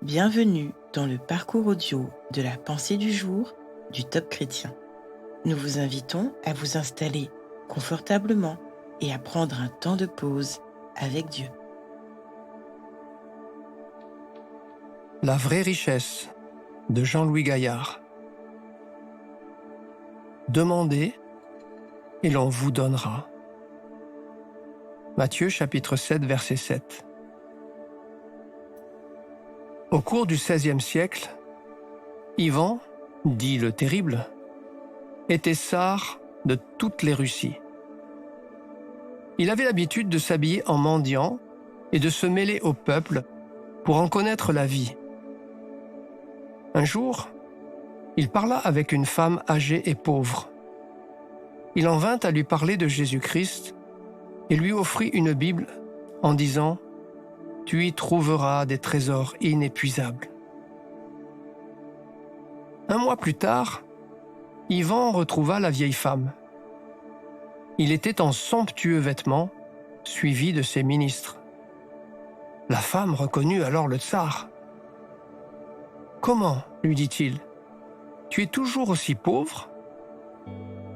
Bienvenue dans le parcours audio de la pensée du jour du Top Chrétien. Nous vous invitons à vous installer confortablement et à prendre un temps de pause avec Dieu. La vraie richesse de Jean-Louis Gaillard. Demandez et l'on vous donnera. Matthieu chapitre 7 verset 7. Au cours du XVIe siècle, Ivan, dit le Terrible, était sar de toutes les Russies. Il avait l'habitude de s'habiller en mendiant et de se mêler au peuple pour en connaître la vie. Un jour, il parla avec une femme âgée et pauvre. Il en vint à lui parler de Jésus-Christ et lui offrit une Bible en disant « Tu y trouveras des trésors inépuisables ». Un mois plus tard, Ivan retrouva la vieille femme. Il était en somptueux vêtements, suivi de ses ministres. La femme reconnut alors le tsar. « Comment, lui dit-il, tu es toujours aussi pauvre ?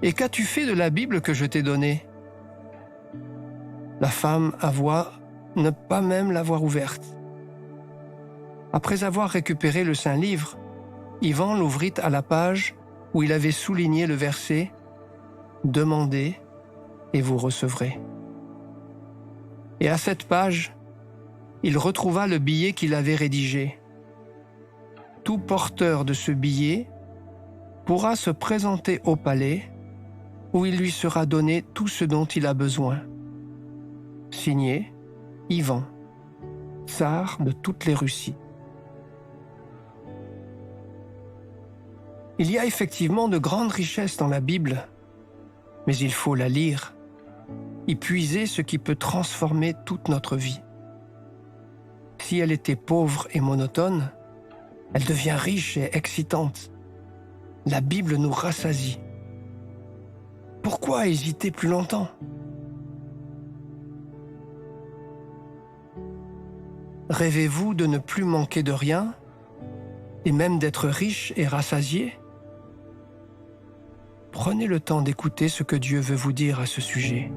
Et qu'as-tu fait de la Bible que je t'ai donnée ?» La femme avoua ne pas même l'avoir ouverte. Après avoir récupéré le Saint-Livre, Ivan l'ouvrit à la page où il avait souligné le verset « Demandez et vous recevrez ». Et à cette page, il retrouva le billet qu'il avait rédigé. Tout porteur de ce billet pourra se présenter au palais où il lui sera donné tout ce dont il a besoin. Signé Ivan, tsar de toutes les Russies. Il y a effectivement de grandes richesses dans la Bible, mais il faut la lire, y puiser ce qui peut transformer toute notre vie. Si elle était pauvre et monotone, elle devient riche et excitante. La Bible nous rassasie. Pourquoi hésiter plus longtemps ? Rêvez-vous de ne plus manquer de rien et même d'être riche et rassasié ? Prenez le temps d'écouter ce que Dieu veut vous dire à ce sujet.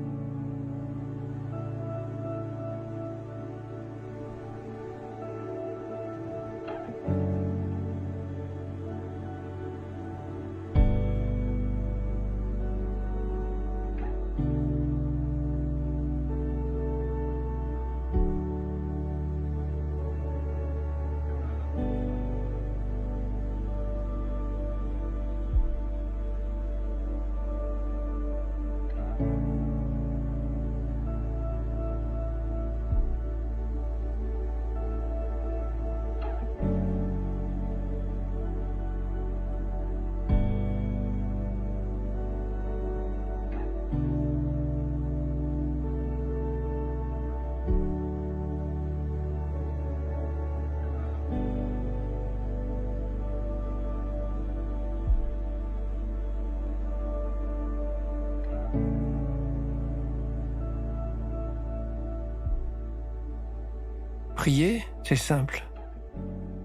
Prier, c'est simple.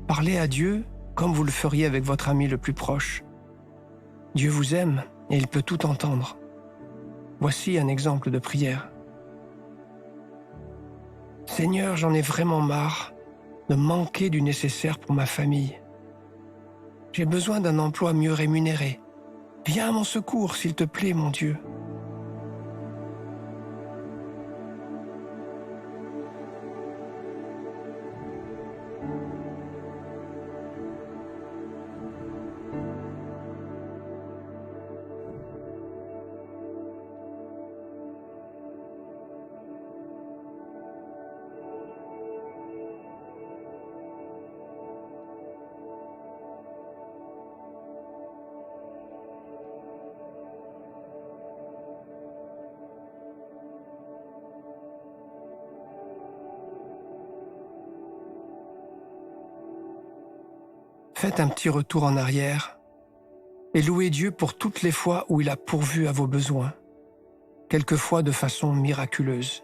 Parlez à Dieu comme vous le feriez avec votre ami le plus proche. Dieu vous aime et il peut tout entendre. Voici un exemple de prière. Seigneur, j'en ai vraiment marre de manquer du nécessaire pour ma famille. J'ai besoin d'un emploi mieux rémunéré. Viens à mon secours, s'il te plaît, mon Dieu. Faites un petit retour en arrière et louez Dieu pour toutes les fois où il a pourvu à vos besoins, quelquefois de façon miraculeuse.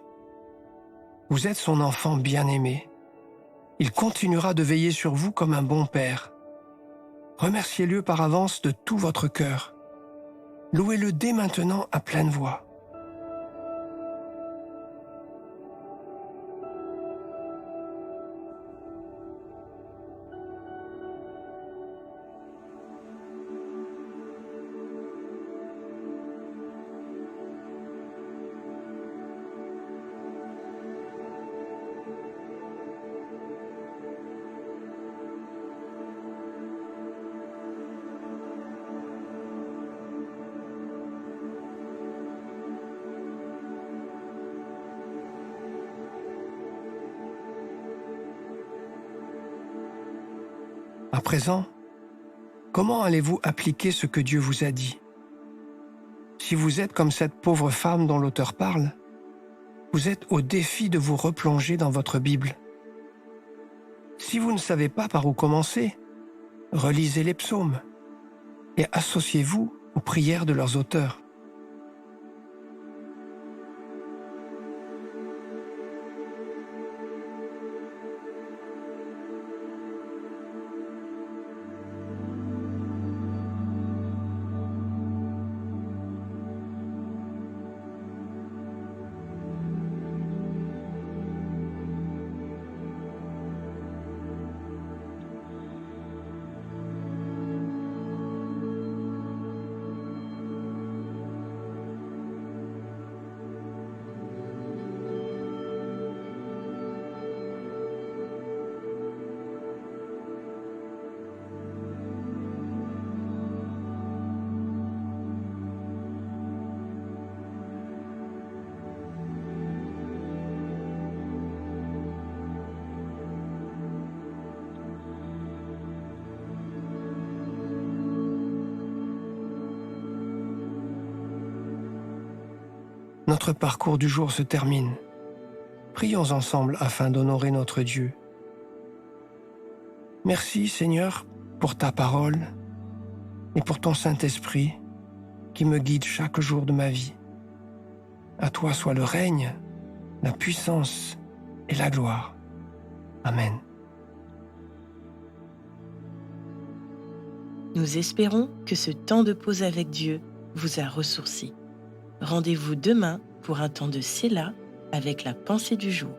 Vous êtes son enfant bien-aimé Il continuera de veiller sur vous comme un bon père. Remerciez-le par avance de tout votre cœur. Louez-le dès maintenant à pleine voix. À présent, comment allez-vous appliquer ce que Dieu vous a dit? Si vous êtes comme cette pauvre femme dont l'auteur parle, vous êtes au défi de vous replonger dans votre Bible. Si vous ne savez pas par où commencer, relisez les psaumes et associez-vous aux prières de leurs auteurs. Notre parcours du jour se termine. Prions ensemble afin d'honorer notre Dieu. Merci Seigneur pour ta parole et pour ton Saint-Esprit qui me guide chaque jour de ma vie. À toi soit le règne, la puissance et la gloire. Amen. Nous espérons que ce temps de pause avec Dieu vous a ressourci. Rendez-vous demain pour un temps de Séla avec la pensée du jour.